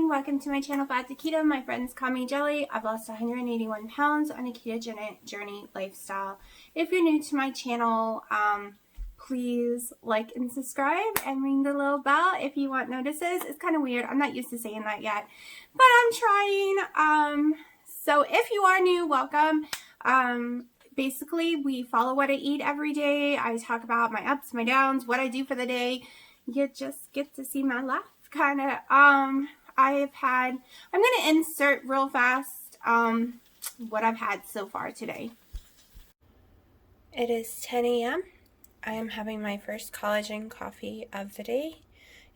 morning. Welcome to my channel, Fat to Keto. My friends call me Jelly. I've lost 181 pounds on a ketogenic journey lifestyle. If you're new to my channel, please like and subscribe and ring the little bell if you want notices. It's kind of weird. I'm not used to saying that yet, but I'm trying. So if you are new, welcome. Basically, we follow what I eat every day. I talk about my ups, my downs, what I do for the day. You just get to see my life, kind of. I'm going to insert real fast what I've had so far today. It is 10 a.m. I am having my first collagen coffee of the day.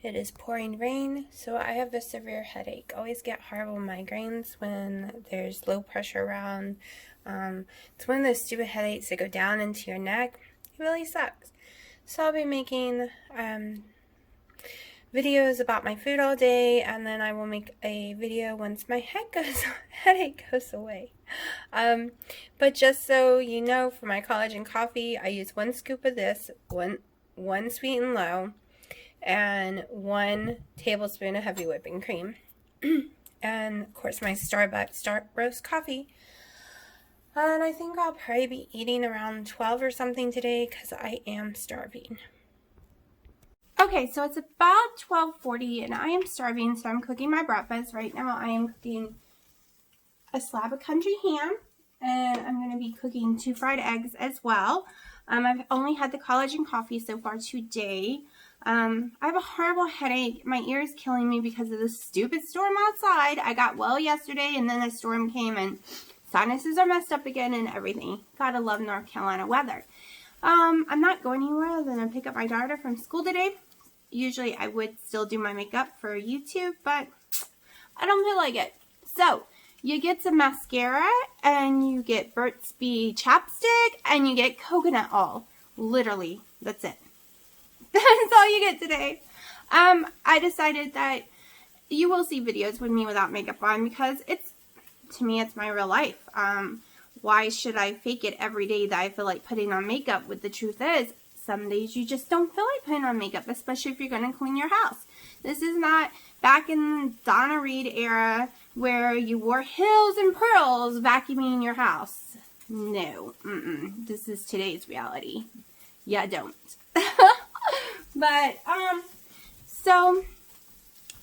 It is pouring rain, so I have a severe headache. Always get horrible migraines when there's low pressure around. It's one of those stupid headaches that go down into your neck. It really sucks. So I'll be making videos about my food all day, and then I will make a video once my headache goes away. But just so you know, for my collagen coffee, I use 1 scoop of this, one sweet and low, and 1 tablespoon of heavy whipping cream. And of course my Starbucks dark roast coffee. And I think I'll probably be eating around 12 or something today because I am starving. Okay, so it's about 12:40 and I am starving, so I'm cooking my breakfast. Right now I am cooking a slab of country ham, and I'm going to be cooking 2 fried eggs as well. I've only had the collagen coffee so far today. I have a horrible headache. My ear is killing me because of the stupid storm outside. I got well yesterday, and then a storm came, and sinuses are messed up again and everything. Gotta love North Carolina weather. I'm not going anywhere other than pick up my daughter from school today. Usually I would still do my makeup for YouTube, but I don't feel like it. So you get some mascara, and you get Burt's Bee chapstick, and you get coconut oil. Literally, that's it. That's all you get today. I decided that you will see videos with me without makeup on because to me, it's my real life. Why should I fake it every day that I feel like putting on makeup? When the truth is, some days you just don't feel like putting on makeup, especially if you're going to clean your house. This is not back in Donna Reed era where you wore heels and pearls vacuuming your house. No. This is today's reality. Yeah, don't. But, so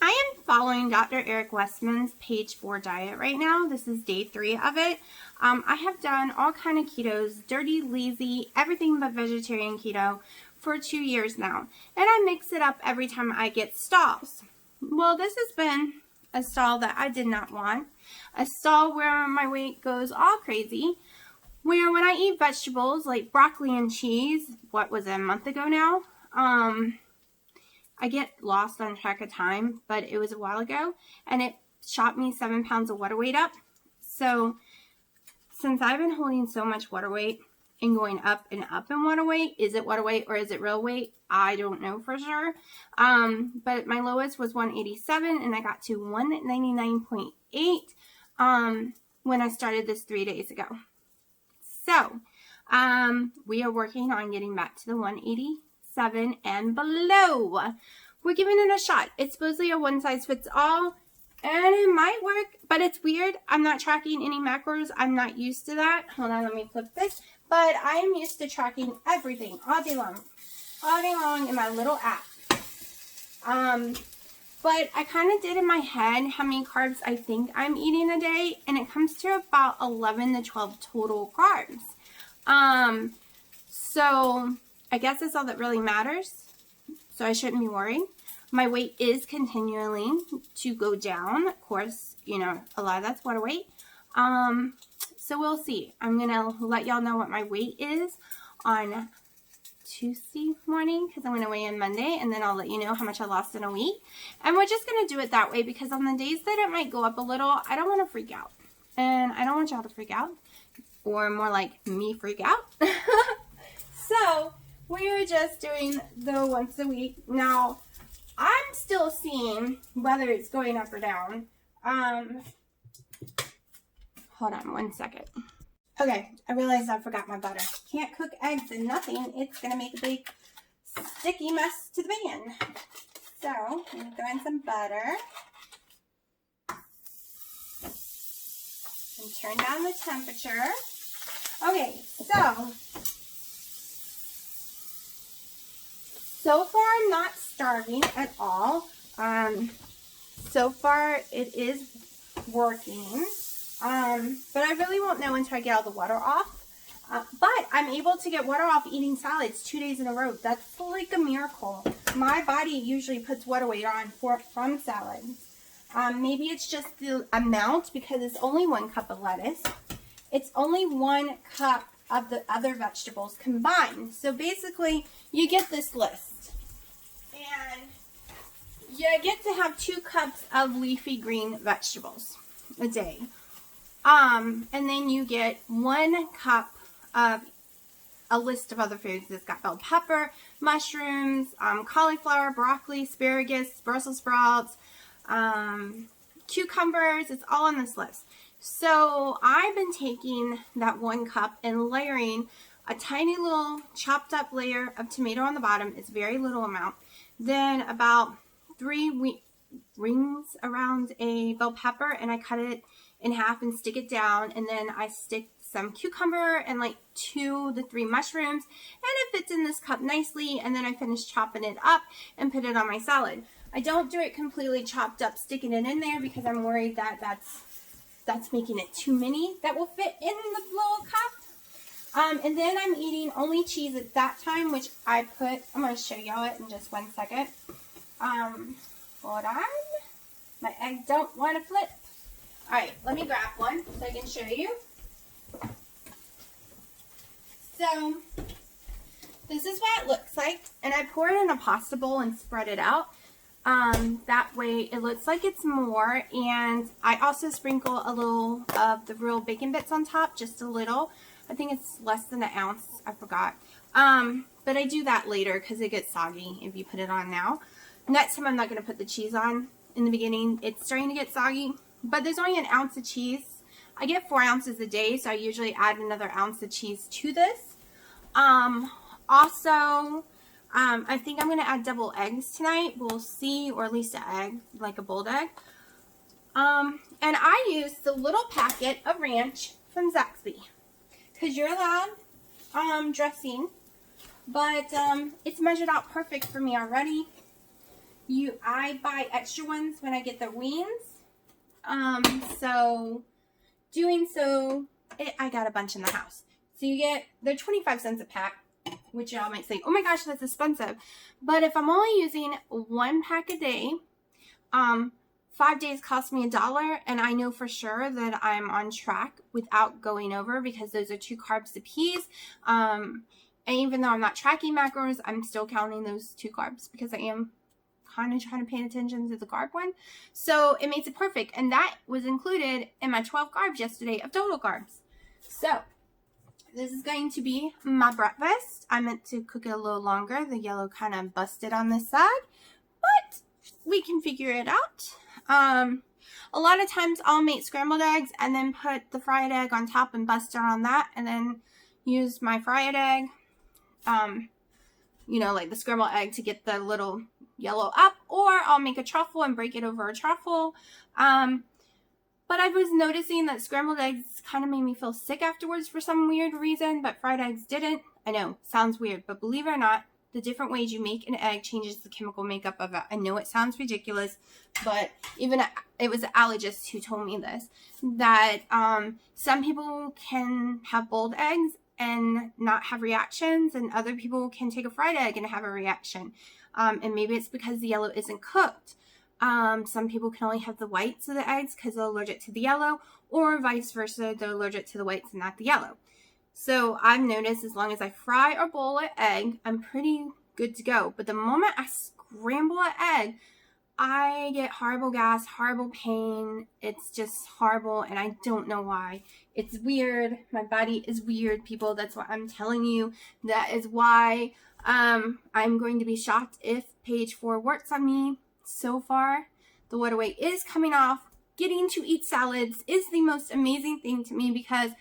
I am following Dr. Eric Westman's page 4 diet right now. This is day 3 of it. I have done all kind of ketos, dirty, lazy, everything but vegetarian keto for 2 years now. And I mix it up every time I get stalls. Well, this has been a stall that I did not want. A stall where my weight goes all crazy. Where when I eat vegetables like broccoli and cheese, what was it, a month ago now? I get lost on track of time, but it was a while ago, and it shot me 7 pounds of water weight up. So since I've been holding so much water weight and going up and up in water weight, is it water weight or is it real weight? I don't know for sure. But my lowest was 187, and I got to 199.8 when I started this 3 days ago. So we are working on getting back to the 187 and below. We're giving it a shot. It's supposedly a one-size-fits-all, and it might work, but it's weird. I'm not tracking any macros. I'm not used to that. Hold on, let me flip this. But I am used to tracking everything all day long in my little app. But I kind of did in my head how many carbs I think I'm eating a day, and it comes to about 11 to 12 total carbs. So I guess that's all that really matters. So I shouldn't be worried. My weight is continually to go down. Of course, you know, a lot of that's water weight. So we'll see. I'm going to let y'all know what my weight is on Tuesday morning because I'm going to weigh in Monday, and then I'll let you know how much I lost in a week. And we're just going to do it that way because on the days that it might go up a little, I don't want to freak out. And I don't want y'all to freak out, or more like me freak out. So we're just doing the once a week. Now, I'm still seeing whether it's going up or down. Hold on 1 second. Okay, I realized I forgot my butter. Can't cook eggs and nothing. It's going to make a big sticky mess to the pan. So, I'm going to throw in some butter. And turn down the temperature. Okay, so far I'm not starving at all. So far it is working. But I really won't know until I get all the water off. But I'm able to get water off eating salads 2 days in a row. That's like a miracle. My body usually puts water weight on from salads. Maybe it's just the amount because it's only 1 cup of lettuce. It's only 1 cup of the other vegetables combined. So basically, you get this list. And you get to have 2 cups of leafy green vegetables a day. And then you get 1 cup of a list of other foods. It's got bell pepper, mushrooms, cauliflower, broccoli, asparagus, Brussels sprouts, cucumbers. It's all on this list. So I've been taking that 1 cup and layering a tiny little chopped up layer of tomato on the bottom. It's a very little amount. Then about 3 rings around a bell pepper, and I cut it in half and stick it down, and then I stick some cucumber and like 2 to 3 mushrooms, and it fits in this cup nicely, and then I finish chopping it up and put it on my salad. I don't do it completely chopped up, sticking it in there, because I'm worried that that's making it too many that will fit in the little cup. And then I'm eating only cheese at that time, which I'm going to show y'all it in just 1 second. Hold on. My eggs don't want to flip. Alright, let me grab one so I can show you. So, this is what it looks like. And I pour it in a pasta bowl and spread it out. That way it looks like it's more. And I also sprinkle a little of the real bacon bits on top, just a little. I think it's less than an ounce. I forgot. But I do that later because it gets soggy if you put it on now. Next time I'm not going to put the cheese on in the beginning. It's starting to get soggy. But there's only 1 ounce of cheese. I get 4 ounces a day, so I usually add another ounce of cheese to this. Also, I think I'm going to add double eggs tonight. We'll see, or at least an egg, like a boiled egg. And I use the little packet of ranch from Zaxby. Because you're allowed dressing, but it's measured out perfect for me already. I buy extra ones when I get the wings. So doing so, I got a bunch in the house. So they're 25 cents a pack, which y'all might say, oh my gosh, that's expensive. But if I'm only using 1 pack a day, 5 days cost me $1, and I know for sure that I'm on track without going over, because those are 2 carbs apiece. And even though I'm not tracking macros, I'm still counting those 2 carbs because I am kind of trying to pay attention to the carb one. So it makes it perfect. And that was included in my 12 carbs yesterday of total carbs. So this is going to be my breakfast. I meant to cook it a little longer. The yellow kind of busted on this side, but we can figure it out. A lot of times I'll make scrambled eggs and then put the fried egg on top and bust it on that, and then use my fried egg, you know, like the scrambled egg to get the little yellow up, or I'll make a truffle and break it over a truffle. But I was noticing that scrambled eggs kind of made me feel sick afterwards for some weird reason, but fried eggs didn't. I know, sounds weird, but believe it or not, the different ways you make an egg changes the chemical makeup of it. I know it sounds ridiculous, but even it was an allergist who told me this, that some people can have boiled eggs and not have reactions, and other people can take a fried egg and have a reaction. And maybe it's because the yellow isn't cooked. Some people can only have the whites of the eggs because they're allergic to the yellow, or vice versa, they're allergic to the whites and not the yellow. So I've noticed as long as I fry or boil an egg, I'm pretty good to go. But the moment I scramble an egg, I get horrible gas, horrible pain. It's just horrible, and I don't know why. It's weird. My body is weird, people. That's what I'm telling you. That is why I'm going to be shocked if page 4 works on me. So far, the water weight is coming off. Getting to eat salads is the most amazing thing to me, because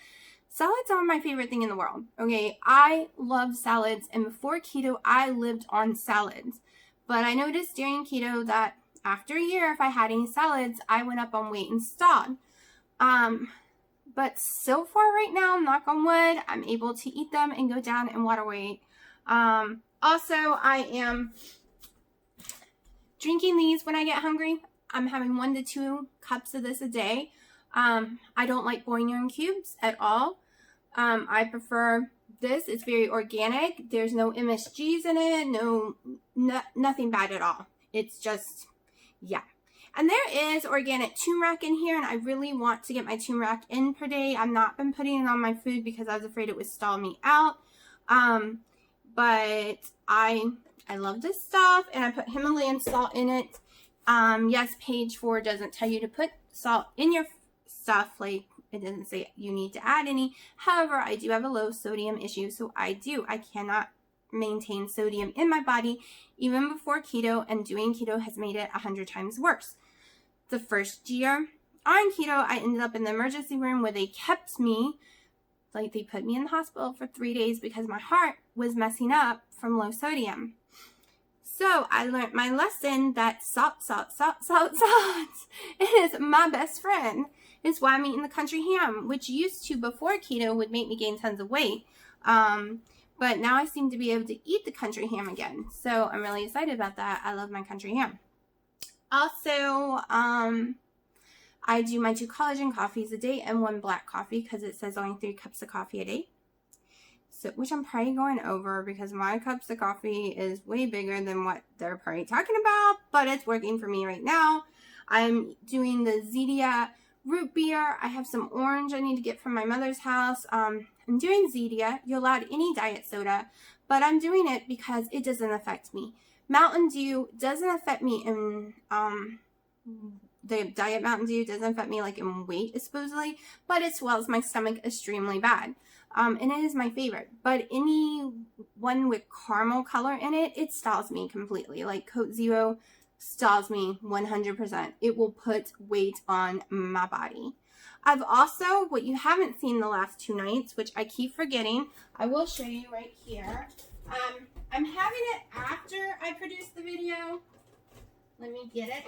salads are my favorite thing in the world. Okay, I love salads, and before keto, I lived on salads. But I noticed during keto that after a year, if I had any salads, I went up on weight and stopped. but so far right now, knock on wood, I'm able to eat them and go down in water weight. Also, I am drinking these when I get hungry. I'm having 1 to 2 cups of this a day. I don't like bouillon cubes at all. I prefer this. It's very organic. There's no MSGs in it. Nothing bad at all. It's just, yeah. And there is organic turmeric in here, and I really want to get my turmeric in per day. I've not been putting it on my food because I was afraid it would stall me out. But I love this stuff, and I put Himalayan salt in it. Yes, page 4 doesn't tell you to put salt in your stuff. Like, it doesn't say you need to add any. However, I do have a low sodium issue, so I cannot maintain sodium in my body even before keto, and doing keto has made it 100 times worse. The first year on keto, I ended up in the emergency room where they kept me, like they put me in the hospital for 3 days because my heart was messing up from low sodium. So I learned my lesson that salt is my best friend. It's why I'm eating the country ham, which used to, before keto, would make me gain tons of weight. But now I seem to be able to eat the country ham again. So I'm really excited about that. I love my country ham. Also, I do my 2 collagen coffees a day and 1 black coffee because it says only 3 cups of coffee a day. So, which I'm probably going over because my cups of coffee is way bigger than what they're probably talking about, but it's working for me right now. I'm doing the Zedia root beer. I have some orange I need to get from my mother's house. I'm doing Zedia. You're allowed any diet soda, but I'm doing it because it doesn't affect me. Mountain Dew doesn't affect me in, the diet Mountain Dew doesn't affect me like in weight supposedly, but it swells my stomach extremely bad. And it is my favorite, but any one with caramel color in it, it stalls me completely. Like Coke Zero stalls me 100%. It will put weight on my body. I've also, what you haven't seen the last 2 nights, which I keep forgetting, I will show you right here. I'm having it after I produce the video. Let me get it.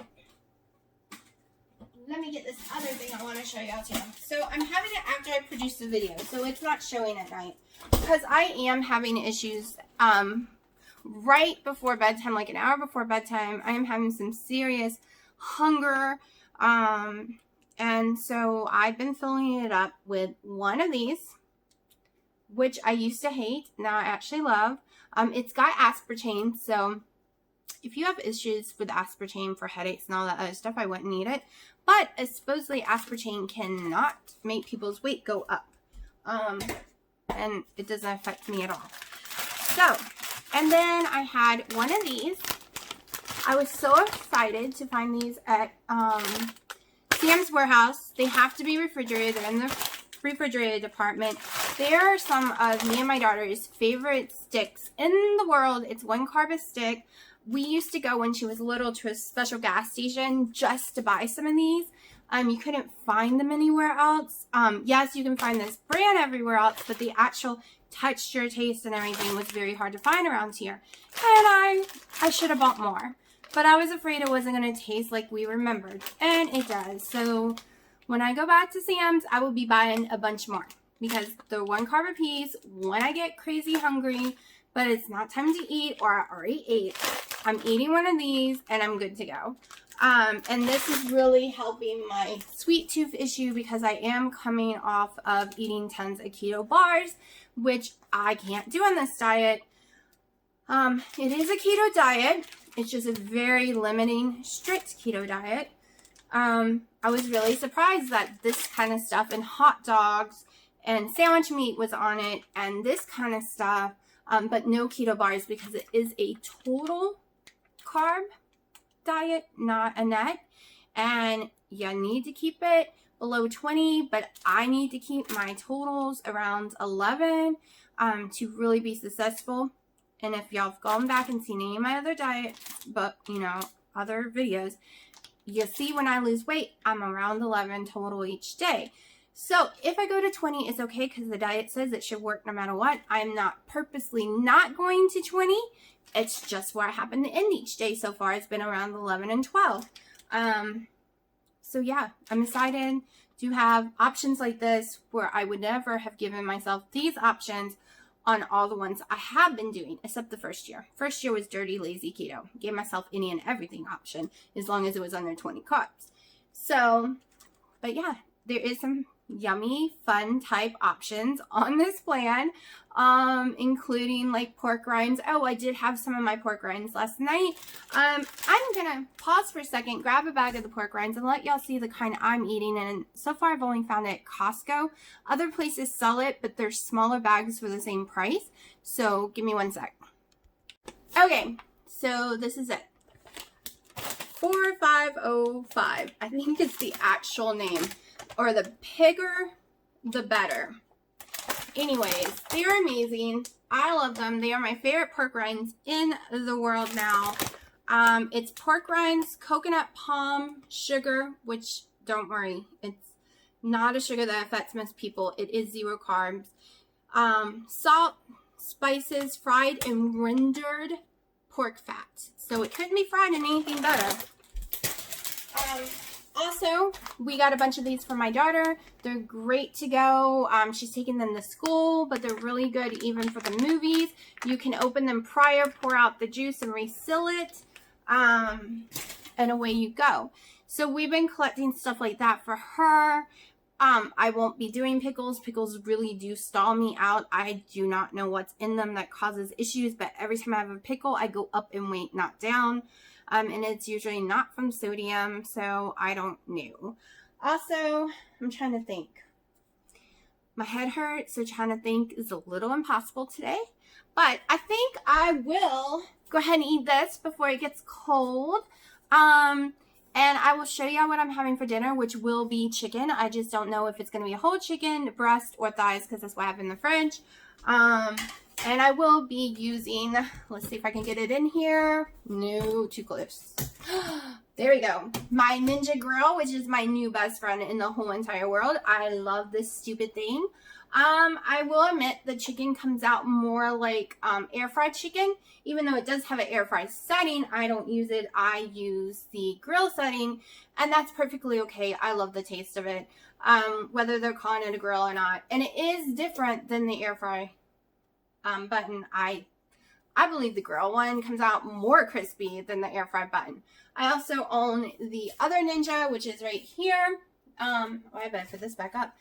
Let me get this other thing I want to show y'all too. So I'm having it after I produce the video, so it's not showing at night. Because I am having issues right before bedtime, like an hour before bedtime. I am having some serious hunger. And so I've been filling it up with 1 of these, which I used to hate, now I actually love. It's got aspartame, so if you have issues with aspartame for headaches and all that other stuff, I wouldn't need it. But supposedly aspartame cannot make people's weight go up. And it doesn't affect me at all. So, and then I had 1 of these. I was so excited to find these at Sam's Warehouse. They have to be refrigerated. They're in the refrigerated department. They are some of me and my daughter's favorite sticks in the world. It's 1 carb a stick. We used to go when she was little to a special gas station just to buy some of these. You couldn't find them anywhere else. Yes, you can find this brand everywhere else, but the actual texture, taste, and everything was very hard to find around here. And I should have bought more. But I was afraid it wasn't going to taste like we remembered. And it does. So when I go back to Sam's, I will be buying a bunch more. Because they're 1 carb a piece when I get crazy hungry, but it's not time to eat, or I already ate. I'm eating 1 of these and I'm good to go. And this is really helping my sweet tooth issue because I am coming off of eating tons of keto bars, which I can't do on this diet. It is a keto diet. It's just a very limiting, strict keto diet. I was really surprised that this kind of stuff and hot dogs and sandwich meat was on it and this kind of stuff, but no keto bars because it is a total carb diet, not a net, and you need to keep it below 20, but I need to keep my totals around 11 to really be successful. And if y'all have gone back and seen any of my other diets, but other videos, you see when I lose weight, I'm around 11 total each day. So if I go to 20, it's okay because the diet says it should work no matter what. I'm not purposely not going to 20. It's just where I happen to end each day. So far, it's been around 11 and 12. So yeah, I'm excited to have options like this where I would never have given myself these options on all the ones I have been doing, except the first year. First year was dirty, lazy keto. Gave myself any and everything option as long as it was under 20 carbs. So, but yeah, there is some yummy, fun type options on this plan, including like pork rinds. Oh, I did have some of my pork rinds last night. I'm gonna pause for a second, grab a bag of the pork rinds, and let y'all see the kind I'm eating. And so far, I've only found it at Costco. Other places sell it, but they're smaller bags for the same price. So give me one sec. Okay, so this is it. 4505. I think it's the actual name. Or the bigger, the better. Anyways, they're amazing. I love them. They are my favorite pork rinds in the world now. It's pork rinds, coconut palm sugar, which don't worry, it's not a sugar that affects most people. It is 0 carbs. Salt, spices, fried and rendered pork fat. So it couldn't be fried in anything better. Also, we got a bunch of these for my daughter. They're great to go. She's taking them to school, but they're really good even for the movies. You can open them prior, pour out the juice, and reseal it. And away you go. So we've been collecting stuff like that for her. I won't be doing pickles. Pickles really do stall me out. I do not know what's in them that causes issues, but every time I have a pickle, I go up in weight, not down. And it's usually not from sodium, so I don't know. Also, I'm trying to think. My head hurts, so trying to think is a little impossible today. But I think I will go ahead and eat this before it gets cold. And I will show you what I'm having for dinner, which will be chicken. I just don't know if it's going to be a whole chicken, breast, or thighs, because that's what I have in the fridge. And I will be using, let's see if I can get it in here. No, too close. There we go. My Ninja Grill, which is my new best friend in the whole entire world. I love this stupid thing. I will admit the chicken comes out more like air fried chicken. Even though it does have an air fried setting, I don't use it. I use the grill setting, and that's perfectly okay. I love the taste of it, whether they're calling it a grill or not. And it is different than the air fry button. I believe the grill one comes out more crispy than the air fry button. I also own the other Ninja, which is right here. I better put this back up,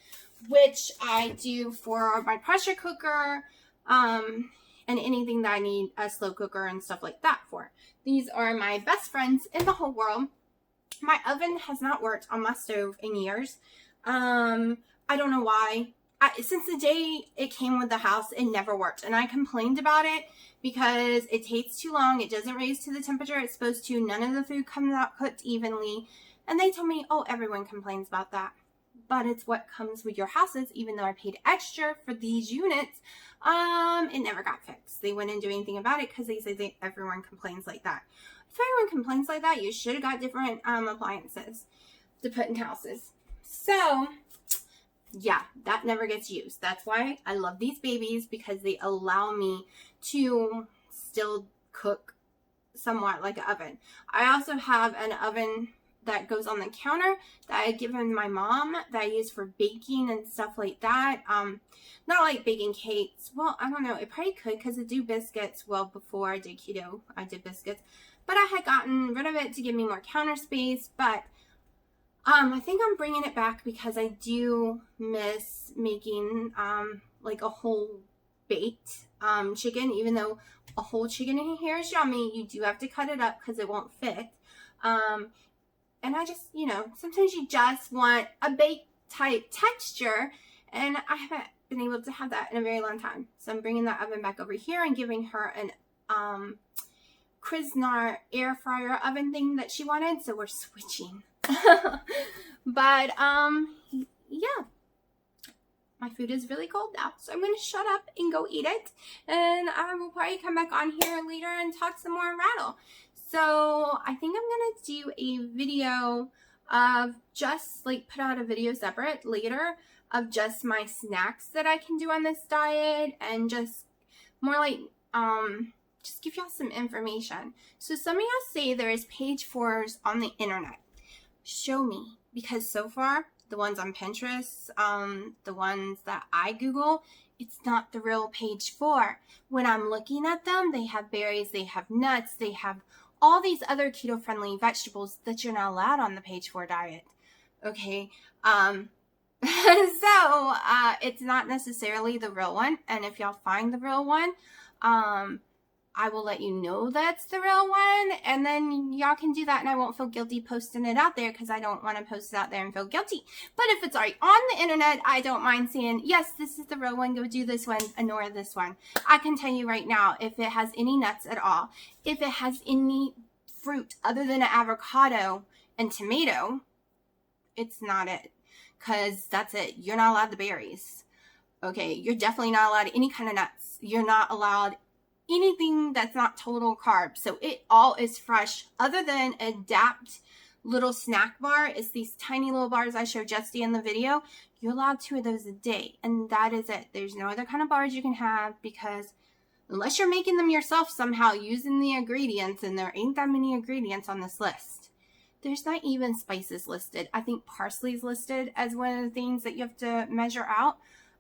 which I do for my pressure cooker, and anything that I need a slow cooker and stuff like that for. These are my best friends in the whole world. My oven has not worked on my stove in years. I don't know why. Since the day it came with the house, it never worked. And I complained about it because it takes too long. It doesn't raise to the temperature it's supposed to. None of the food comes out cooked evenly. And they told me, oh, everyone complains about that. But it's what comes with your houses. Even though I paid extra for these units, it never got fixed. They wouldn't do anything about it because they say everyone complains like that. If everyone complains like that, you should have got different appliances to put in houses. So yeah, that never gets used. That's why I love these babies, because they allow me to still cook somewhat like an oven. I also have an oven that goes on the counter that I had given my mom that I use for baking and stuff like that. Not like baking cakes. Well, I don't know. It probably could, because I do biscuits. Well, before I did keto, I did biscuits. But I had gotten rid of it to give me more counter space. But I think I'm bringing it back because I do miss making like a whole baked chicken. Even though a whole chicken in here is yummy, you do have to cut it up because it won't fit. And I just, sometimes you just want a baked type texture, and I haven't been able to have that in a very long time. So I'm bringing that oven back over here and giving her an Krisnar air fryer oven thing that she wanted. So we're switching. But yeah, my food is really cold now, so I'm going to shut up and go eat it, and I will probably come back on here later and talk some more rattle. So I think I'm going to do a video of just like put out a video separate later of just my snacks that I can do on this diet, and just more like just give y'all some information. So some of y'all say there is page 4s on the internet. Show me. because so far, the ones on Pinterest, the ones that I Google, it's not the real page 4. When I'm looking at them, they have berries, they have nuts, they have all these other keto-friendly vegetables that you're not allowed on the page 4 diet. Okay, so it's not necessarily the real one, and if y'all find the real one, I will let you know that's the real one, and then y'all can do that, and I won't feel guilty posting it out there because I don't want to post it out there and feel guilty. But if it's already on the internet, I don't mind saying, yes, this is the real one, go do this one, ignore this one. I can tell you right now, if it has any nuts at all, if it has any fruit other than an avocado and tomato, it's not it, because that's it. You're not allowed the berries. Okay, you're definitely not allowed any kind of nuts. You're not allowed anything that's not total carbs. So it all is fresh, other than Adapt little snack bar. It's these tiny little bars I showed Justy in the video. You're allowed 2 of those a day, and that is it. There's no other kind of bars you can have, because unless you're making them yourself somehow using the ingredients, and there ain't that many ingredients on this list. There's not even spices listed. I think parsley is listed as one of the things that you have to measure out.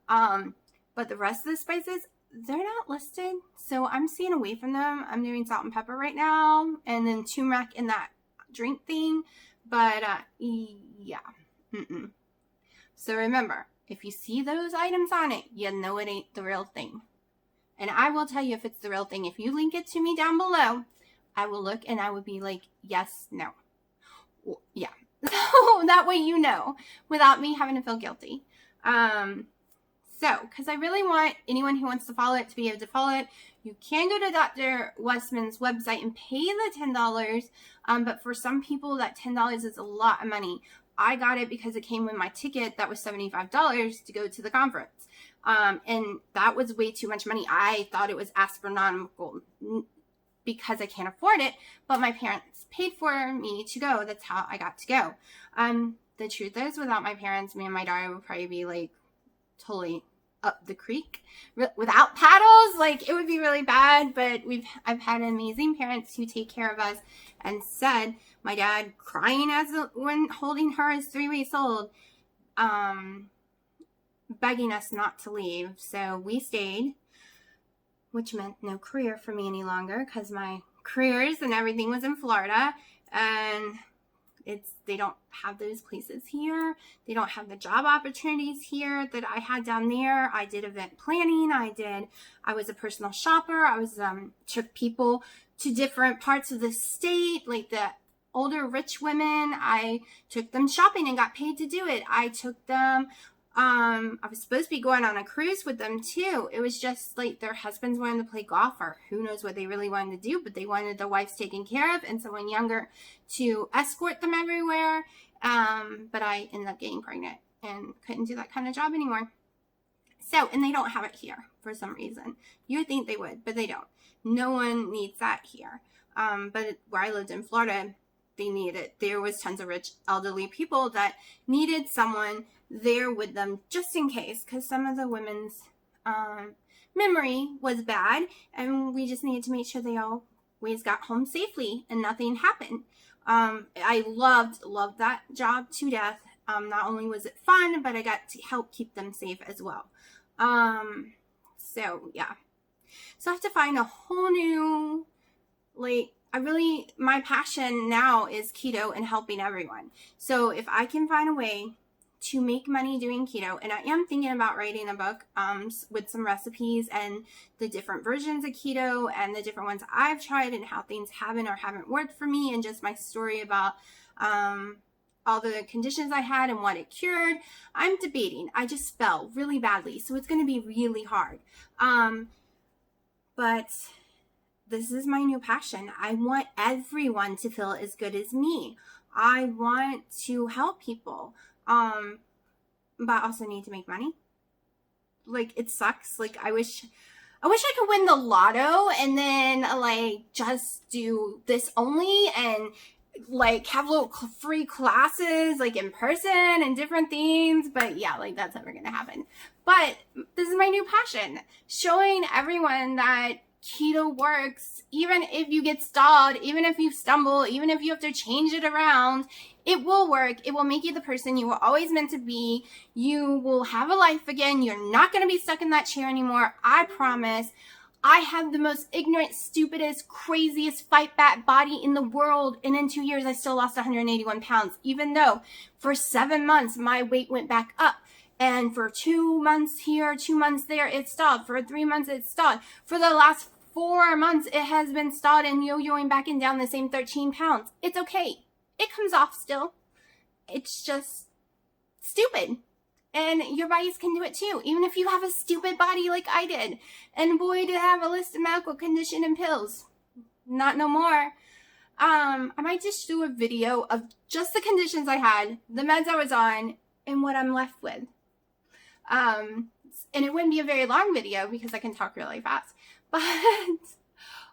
But the rest of the spices, they're not listed. So I'm staying away from them. I'm doing salt and pepper right now, and then turmeric in that drink thing. But yeah. So remember, if you see those items on it, you know it ain't the real thing. And I will tell you if it's the real thing. If you link it to me down below, I will look and I would be like, yes, no. Yeah. So that way you know, without me having to feel guilty. So, because I really want anyone who wants to follow it to be able to follow it. You can go to Dr. Westman's website and pay the $10. But for some people, that $10 is a lot of money. I got it because it came with my ticket that was $75 to go to the conference. And that was way too much money. I thought it was astronomical because I can't afford it, but my parents paid for me to go. That's how I got to go. The truth is, without my parents, me and my daughter would probably be like totally up the creek without paddles. Like, it would be really bad. But I've had amazing parents who take care of us, and said, my dad crying when holding her as 3 weeks old, begging us not to leave. So we stayed, which meant no career for me any longer, because my careers and everything was in Florida, and they don't have those places here. They don't have the job opportunities here that I had down there. I did event planning. I was a personal shopper. I took people to different parts of the state, like the older rich women. I took them shopping and got paid to do it. I took them, I was supposed to be going on a cruise with them too. It was just like their husbands wanted to play golf, or who knows what they really wanted to do, but they wanted their wives taken care of and someone younger to escort them everywhere. But I ended up getting pregnant and couldn't do that kind of job anymore. So, and they don't have it here for some reason. You would think they would, but they don't. No one needs that here. But where I lived in Florida, they needed it. There was tons of rich elderly people that needed someone there with them just in case, because some of the women's memory was bad, and we just needed to make sure they always got home safely and nothing happened. I loved that job to death. Not only was it fun, but I got to help keep them safe as well. So yeah. So I have to find a whole new, my passion now is keto and helping everyone. So if I can find a way to make money doing keto, and I am thinking about writing a book with some recipes and the different versions of keto and the different ones I've tried and how things haven't or haven't worked for me, and just my story about all the conditions I had and what it cured. I'm debating. I just fell really badly, so it's going to be really hard. But this is my new passion. I want everyone to feel as good as me. I want to help people. But I also need to make money. Like, it sucks. Like, I wish I could win the lotto and then, just do this only and, have little free classes, in person and different things. But yeah, that's never gonna happen. But this is my new passion. Showing everyone that keto works. Even if you get stalled, even if you stumble, even if you have to change it around, it will work. It will make you the person you were always meant to be. You will have a life again. You're not going to be stuck in that chair anymore. I promise. I have the most ignorant, stupidest, craziest fight back body in the world. And in 2 years, I still lost 181 pounds, even though for 7 months, my weight went back up. And for 2 months here, 2 months there, it stalled. For 3 months, it stalled. For the last 4 months, it has been stalled and yo-yoing back and down the same 13 pounds. It's okay. It comes off still. It's just stupid. And your bodies can do it too, even if you have a stupid body like I did. And boy, did I have a list of medical condition and pills. Not no more. I might just do a video of just the conditions I had, the meds I was on, and what I'm left with. And it wouldn't be a very long video because I can talk really fast. But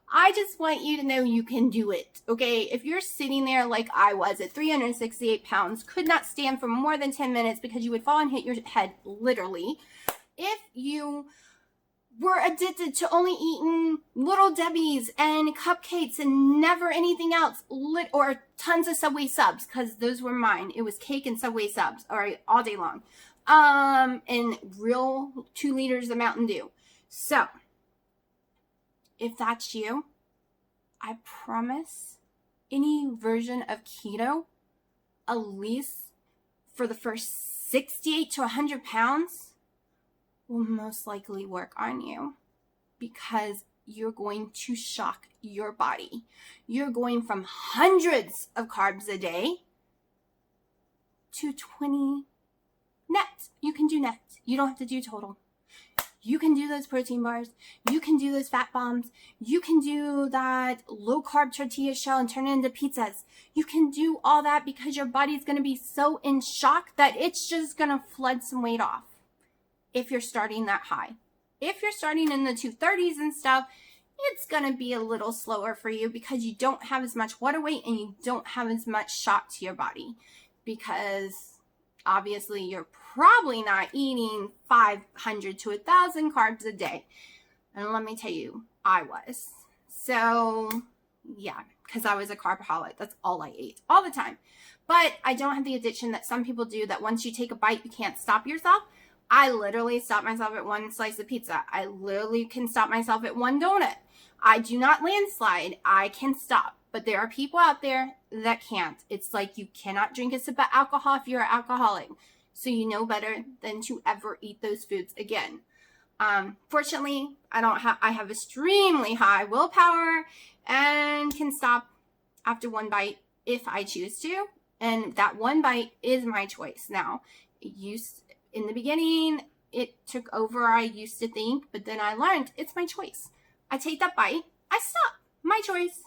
I just want you to know you can do it, okay? If you're sitting there like I was at 368 pounds, could not stand for more than 10 minutes because you would fall and hit your head, literally. If you were addicted to only eating Little Debbie's and cupcakes and never anything else, or tons of Subway subs, because those were mine. It was cake and Subway subs, all right, all day long. And real 2 liters of Mountain Dew. So, if that's you, I promise any version of keto, at least for the first 68 to 100 pounds, will most likely work on you because you're going to shock your body. You're going from hundreds of carbs a day to 20 net. You can do net. You don't have to do total. You can do those protein bars. You can do those fat bombs. You can do that low carb tortilla shell and turn it into pizzas. You can do all that because your body's going to be so in shock that it's just going to flood some weight off if you're starting that high. If you're starting in the 230s and stuff, it's going to be a little slower for you because you don't have as much water weight and you don't have as much shock to your body because obviously you're probably not eating 500 to 1,000 carbs a day. And let me tell you, I was. So yeah, because I was a carboholic. That's all I ate all the time. But I don't have the addiction that some people do, that once you take a bite, you can't stop yourself. I literally stop myself at 1 slice of pizza. I literally can stop myself at 1 donut. I do not landslide. I can stop. But there are people out there that can't. It's like you cannot drink a sip of alcohol if you're an alcoholic. So you know better than to ever eat those foods again. Fortunately, I have extremely high willpower and can stop after 1 bite if I choose to. And that 1 bite is my choice now. In the beginning, it took over, I used to think, but then I learned it's my choice. I take that bite, I stop. My choice.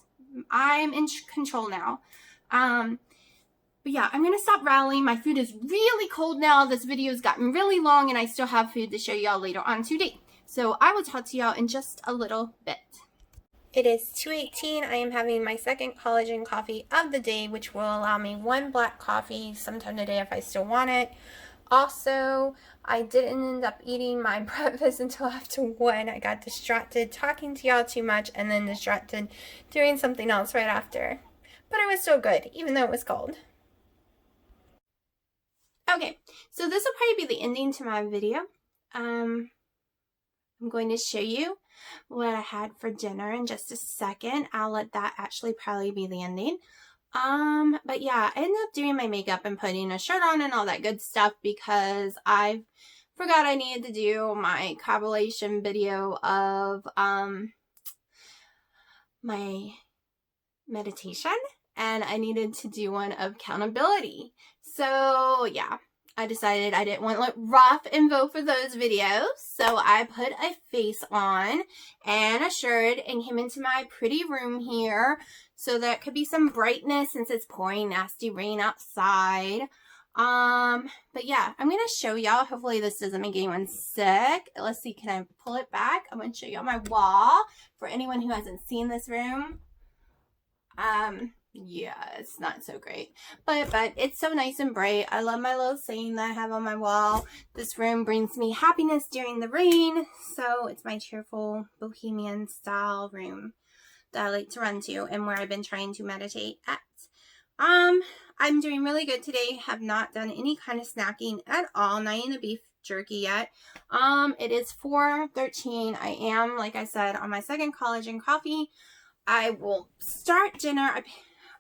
I'm in control now. But yeah, I'm going to stop rattling. My food is really cold now. This video's gotten really long and I still have food to show y'all later on today. So I will talk to y'all in just a little bit. It is 2:18. I am having my second collagen coffee of the day, which will allow me 1 black coffee sometime today if I still want it. Also, I didn't end up eating my breakfast until after 1. I got distracted talking to y'all too much and then distracted doing something else right after. But it was still good, even though it was cold. Okay, so this will probably be the ending to my video. I'm going to show you what I had for dinner in just a second. I'll let that actually probably be the ending. But yeah, I ended up doing my makeup and putting a shirt on and all that good stuff because I forgot I needed to do my compilation video of, my meditation, and I needed to do one of accountability. So yeah, I decided I didn't want to look rough and vote for those videos. So I put a face on and a shirt and came into my pretty room here so there could be some brightness since it's pouring nasty rain outside. But yeah, I'm going to show y'all. Hopefully this doesn't make anyone sick. Let's see, can I pull it back? I'm going to show y'all my wall for anyone who hasn't seen this room. yeah, it's not so great. But it's so nice and bright. I love my little saying that I have on my wall. This room brings me happiness during the rain. So it's my cheerful bohemian style room that I like to run to and where I've been trying to meditate at. I'm doing really good today. Have not done any kind of snacking at all. Not eating the beef jerky yet. It is 4:13. I am, like I said, on my second collagen coffee. I will start dinner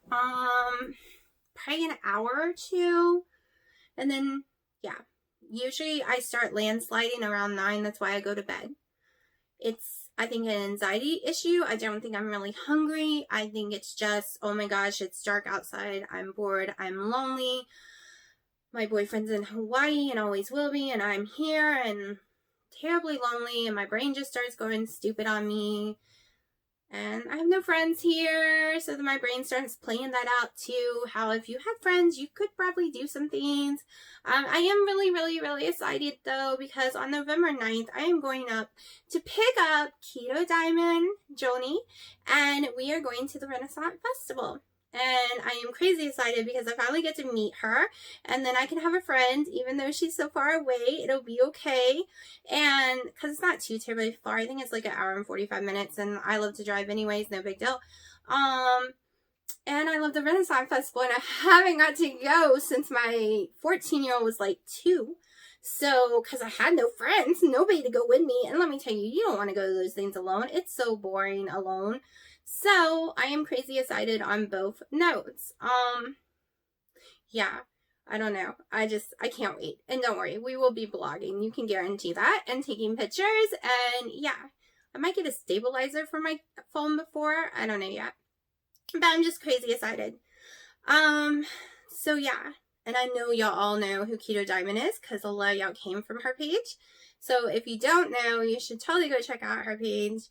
probably an hour or two, and then yeah, usually I start landsliding around 9. That's why I go to bed. It's, I think, an anxiety issue. I don't think I'm really hungry. I think it's just, oh my gosh, it's dark outside, I'm bored, I'm lonely, my boyfriend's in Hawaii and always will be, and I'm here and terribly lonely, and my brain just starts going stupid on me. And I have no friends here, so then my brain starts playing that out too. How if you had friends, you could probably do some things. I am really excited though, because on November 9th, I am going up to pick up Keto Diamond, Joni, and we are going to the Renaissance Festival. And I am crazy excited because I finally get to meet her, and then I can have a friend, even though she's so far away. It'll be okay, and because it's not too terribly far. I think it's like an hour and 45 minutes, and I love to drive anyways, no big deal. And I love the Renaissance Festival, and I haven't got to go since my 14-year-old was like 2. So, because I had no friends, nobody to go with me, and let me tell you, you don't want to go to those things alone. It's so boring alone. So, I am crazy excited on both notes. Yeah, I don't know. I can't wait. And don't worry, we will be blogging. You can guarantee that, and taking pictures, and yeah. I might get a stabilizer for my phone before. I don't know yet. But I'm just crazy excited. So yeah. And I know y'all all know who Keto Diamond is, because a lot of y'all came from her page. So if you don't know, you should totally go check out her page.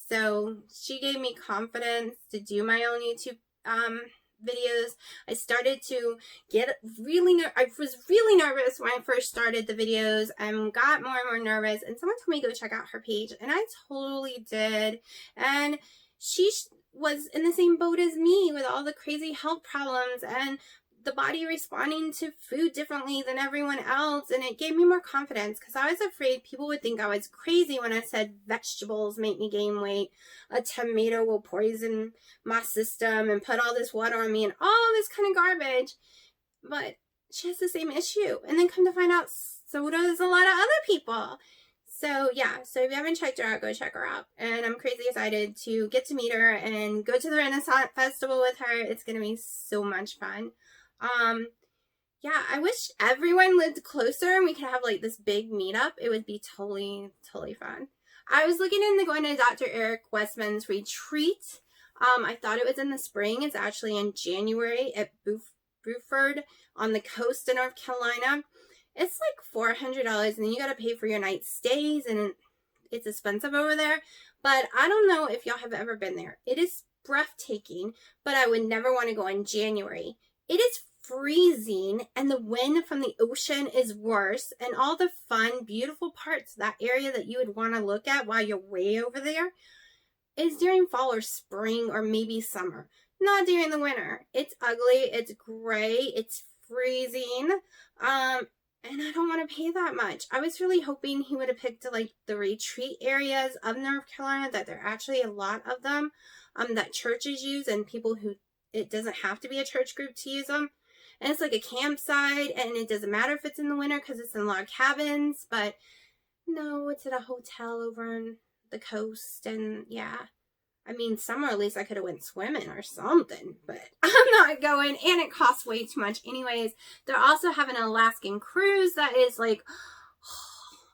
So she gave me confidence to do my own YouTube videos. I started to get I was really nervous when I first started the videos, and got more and more nervous, and someone told me go check out her page, and I totally did. And she was in the same boat as me with all the crazy health problems and the body responding to food differently than everyone else, and it gave me more confidence, because I was afraid people would think I was crazy when I said vegetables make me gain weight, a tomato will poison my system and put all this water on me, and all this kind of garbage. But she has the same issue, and then come to find out, so does a lot of other people. So yeah, so if you haven't checked her out, go check her out. And I'm crazy excited to get to meet her and go to the Renaissance Festival with her. It's gonna be so much fun. Yeah, I wish everyone lived closer and we could have like this big meetup. It would be totally fun. I was looking into going to Dr. Eric Westman's retreat. I thought it was in the spring. It's actually in January at Beaufort on the coast of North Carolina. It's like $400, and then you got to pay for your night stays, and it's expensive over there. But I don't know if y'all have ever been there. It is breathtaking, but I would never want to go in January. It is freezing, and the wind from the ocean is worse, and all the fun, beautiful parts of that area that you would want to look at while you're way over there is during fall or spring or maybe summer, not during the winter. It's ugly, it's gray, it's freezing, and I don't want to pay that much. I was really hoping he would have picked like the retreat areas of North Carolina, that there are actually a lot of them that churches use, and people who, it doesn't have to be a church group to use them. And it's like a campsite, and it doesn't matter if it's in the winter because it's in log cabins. But no, it's at a hotel over on the coast. And yeah, I mean, summer at least I could have went swimming or something, but I'm not going, and it costs way too much anyways. They're also having an Alaskan cruise that is like,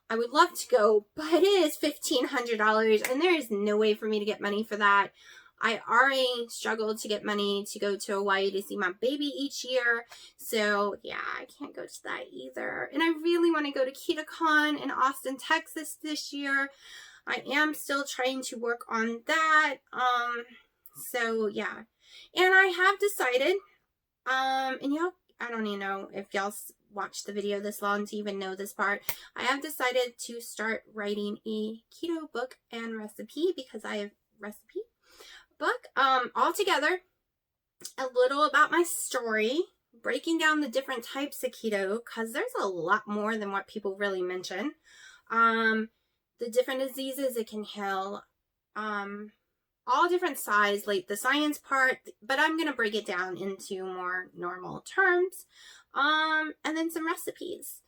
I would love to go, but it is $1,500, and there is no way for me to get money for that. I already struggled to get money to go to Hawaii to see my baby each year. So yeah, I can't go to that either. And I really want to go to KetoCon in Austin, Texas this year. I am still trying to work on that. So yeah. And I have decided, and y'all, I don't even know if y'all watched the video this long to even know this part. I have decided to start writing a keto book and recipe, because I have recipe book all together. a little about my story, breaking down the different types of keto, because there's a lot more than what people really mention. The different diseases it can heal, all different sides, like the science part, but I'm going to break it down into more normal terms, and then some recipes.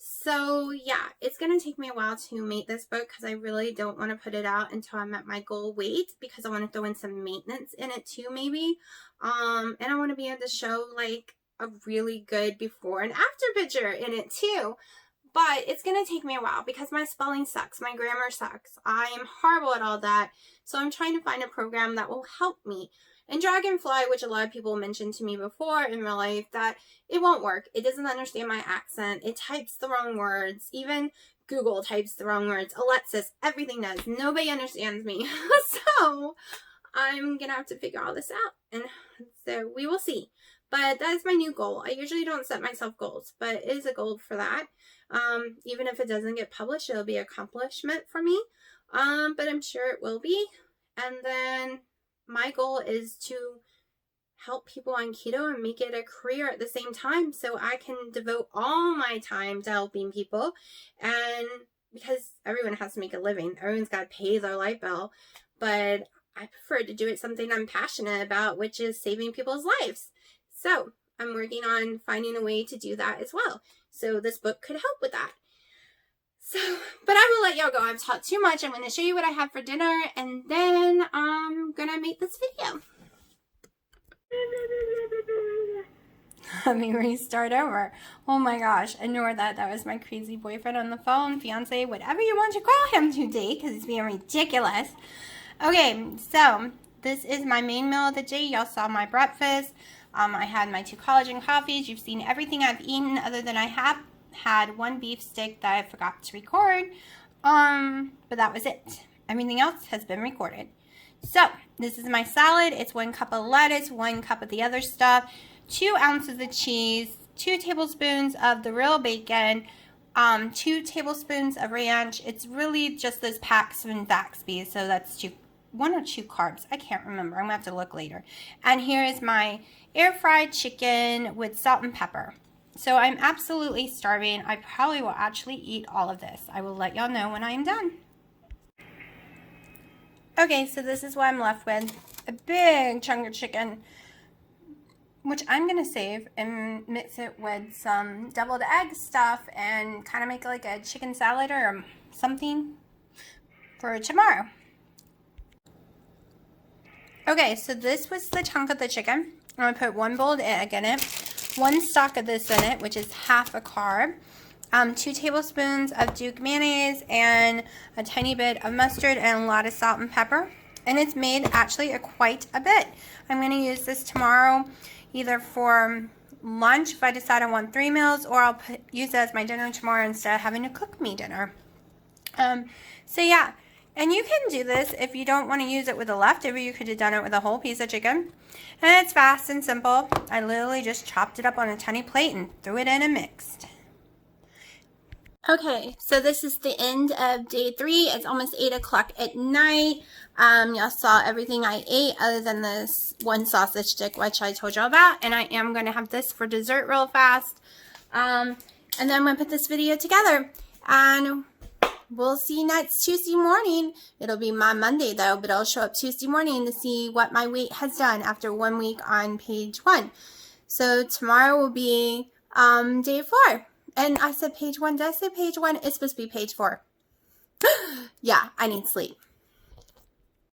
So yeah, it's going to take me a while to make this book because I really don't want to put it out until I'm at my goal weight, because I want to throw in some maintenance in it too, maybe. And I want to be able to show like a really good before and after picture in it too. But it's going to take me a while because my spelling sucks. My grammar sucks. I am horrible at all that. So I'm trying to find a program that will help me. And Dragonfly, which a lot of people mentioned to me before in real life, that it won't work. It doesn't understand my accent. It types the wrong words. Even Google types the wrong words. Alexis, everything does. Nobody understands me. So I'm going to have to figure all this out. And so we will see. But that is my new goal. I usually don't set myself goals, but it is a goal for that. Even if it doesn't get published, it'll be an accomplishment for me. But I'm sure it will be. And then my goal is to help people on keto and make it a career at the same time, so I can devote all my time to helping people. And because everyone has to make a living, everyone's got to pay their light bill, but I prefer to do it something I'm passionate about, which is saving people's lives. So I'm working on finding a way to do that as well. So this book could help with that. So, but I will let y'all go. I've talked too much. I'm going to show you what I have for dinner, and then I'm going to make this video. Let me restart over. Oh my gosh, ignore that. That was my crazy boyfriend on the phone, fiance, whatever you want to call him today, because he's being ridiculous. Okay, so this is my main meal of the day. Y'all saw my breakfast. I had my 2 collagen coffees. You've seen everything I've eaten, other than I have had 1 beef stick that I forgot to record. But that was it. Everything else has been recorded. So this is my salad. It's 1 cup of lettuce, 1 cup of the other stuff, 2 ounces of cheese, 2 tablespoons of the real bacon, 2 tablespoons of ranch. It's really just those Pax and Zaxby's, so that's 1 or 2 carbs. I can't remember. I'm going to have to look later. And here is my air fried chicken with salt and pepper. So I'm absolutely starving. I probably will actually eat all of this. I will let y'all know when I am done. Okay, so this is what I'm left with. A big chunk of chicken, which I'm going to save and mix it with some deviled egg stuff and kind of make like a chicken salad or something for tomorrow. Okay, so this was the chunk of the chicken. I'm going to put 1 boiled egg in it, 1 stalk of this in it, which is half a carb, 2 tablespoons of Duke mayonnaise, and a tiny bit of mustard, and a lot of salt and pepper. And it's made actually quite a bit. I'm going to use this tomorrow either for lunch if I decide I want 3 meals, or I'll use it as my dinner tomorrow instead of having to cook me dinner. So yeah, and you can do this if you don't want to use it with a leftover. You could have done it with a whole piece of chicken. And it's fast and simple. I literally just chopped it up on a tiny plate and threw it in and mixed. Okay, so this is the end of day 3. It's almost 8 o'clock at night. Y'all saw everything I ate other than this 1 sausage stick, which I told y'all about. And I am going to have this for dessert real fast. And then I'm going to put this video together. And we'll see you next Tuesday morning. It'll be my Monday though, but I'll show up Tuesday morning to see what my weight has done after 1 week on page 1. So tomorrow will be day 4. And I said page 1. Did I say page 1? It's supposed to be page 4. Yeah, I need sleep.